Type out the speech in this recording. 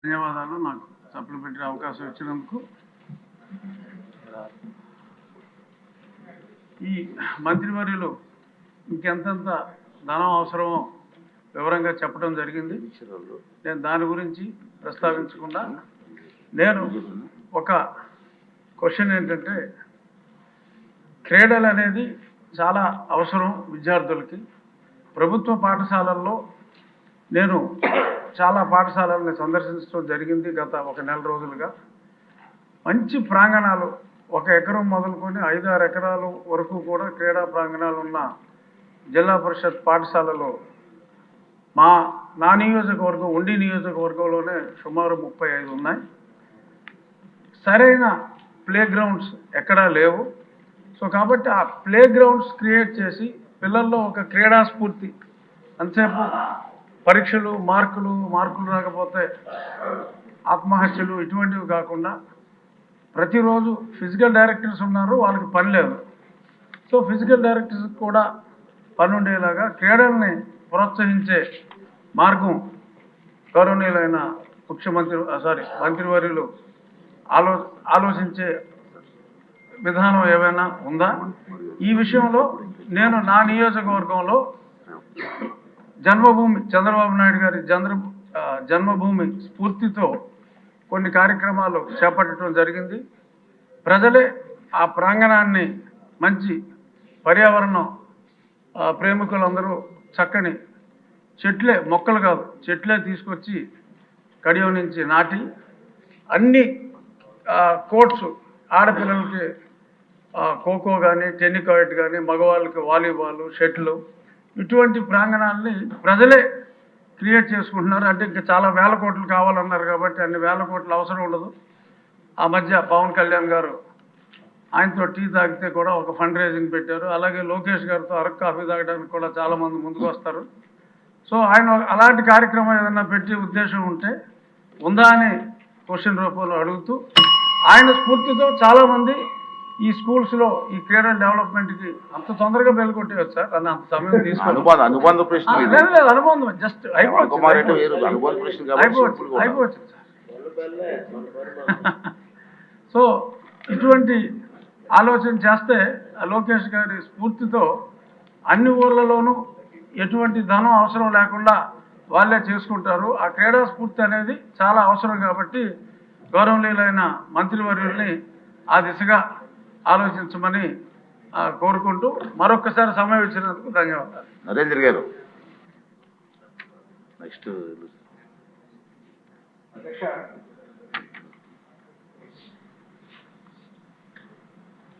ధన్యవాదాలు. నాకు సప్లిమెంటరీ అవకాశం ఇచ్చినందుకు. ఈ మంత్రివర్యులు ఇంకెంతంత ధనం అవసరమో వివరంగా చెప్పడం జరిగింది. నేను దాని గురించి ప్రస్తావించకుండా నేను ఒక క్వశ్చన్ ఏంటంటే, క్రీడలు అనేది చాలా అవసరం విద్యార్థులకి. ప్రభుత్వ పాఠశాలల్లో నేను చాలా పాఠశాలలను సందర్శించడం జరిగింది గత ఒక నెల రోజులుగా. మంచి ప్రాంగణాలు, 1 ఎకరం మొదలుకొని 5-6 ఎకరాల వరకు కూడా క్రీడా ప్రాంగణాలు ఉన్న జిల్లా పరిషత్ పాఠశాలలో నా నియోజకవర్గం ఉండి నియోజకవర్గంలోనే సుమారు 35 ఉన్నాయి. సరైన ప్లే గ్రౌండ్స్ ఎక్కడా లేవు. సో కాబట్టి ఆ ప్లే గ్రౌండ్స్ క్రియేట్ చేసి పిల్లల్లో ఒక క్రీడా స్ఫూర్తి, అంతసేపు పరీక్షలు మార్కులు రాకపోతే ఆత్మహత్యలు ఇటువంటివి కాకుండా ప్రతిరోజు ఫిజికల్ డైరెక్టర్స్ ఉన్నారు, వాళ్ళకి పని లేదు. సో ఫిజికల్ డైరెక్టర్స్ కూడా పని ఉండేలాగా క్రీడల్ని ప్రోత్సహించే మార్గం గౌరవనీయులైన మంత్రివర్యులు ఆలోచించే విధానం ఏమైనా ఉందా? ఈ విషయంలో నేను నా నియోజకవర్గంలో జన్మభూమి చంద్రబాబు నాయుడు గారి జన్మభూమి స్ఫూర్తితో కొన్ని కార్యక్రమాలు చేపట్టడం జరిగింది. ప్రజలే ఆ ప్రాంగణాన్ని మంచి పర్యావరణం ప్రేమికులందరూ చక్కని మొక్కలు కాదు చెట్లే తీసుకొచ్చి కడియం నుంచి నాటి అన్ని కోర్ట్స్, ఆడపిల్లలకి ఖోఖో కానీ, టెన్నికాయిట్ కానీ, మగవాళ్ళకి వాలీబాల్, షటిల్, ఇటువంటి ప్రాంగణాలని ప్రజలే క్రియేట్ చేసుకుంటున్నారు. అంటే ఇంకా చాలా వేల కోట్లు కావాలన్నారు కాబట్టి అన్ని వేల కోట్లు అవసరం ఉండదు. ఆ మధ్య పవన్ కళ్యాణ్ గారు ఆయనతో టీ తాగితే కూడా ఒక ఫండ్ రైజింగ్ పెట్టారు. అలాగే లోకేష్ గారితో అరకు కాఫీ తాగడానికి కూడా చాలామంది ముందుకు వస్తారు. సో ఆయన అలాంటి కార్యక్రమం ఏదైనా పెట్టే ఉద్దేశం ఉందా అని క్వశ్చన్ రూపంలో అడుగుతూ, ఆయన స్ఫూర్తితో చాలామంది ఈ స్కూల్స్లో ఈ క్రీడల డెవలప్మెంట్కి అంత తొందరగా బెల్కొట్టేయచ్చు సార్ అని అంత సమయం తీసుకోవాలి. అనుబంధం జస్ట్ అయిపోవచ్చు సార్. సో ఇటువంటి ఆలోచన చేస్తే లోకేష్ గారి స్ఫూర్తితో అన్ని ఊర్లలోనూ ఎటువంటి ధనం అవసరం లేకుండా వాళ్ళే చేసుకుంటారు. ఆ క్రీడా స్ఫూర్తి అనేది చాలా అవసరం కాబట్టి గౌరవనీయులైన మంత్రివర్యుల్ని ఆ దిశగా ఆలోచించమని కోరుకుంటూ మరొకసారి సమయం ఇచ్చినందుకు ధన్యవాదాలు. నరేంద్ర గారు నెక్స్ట్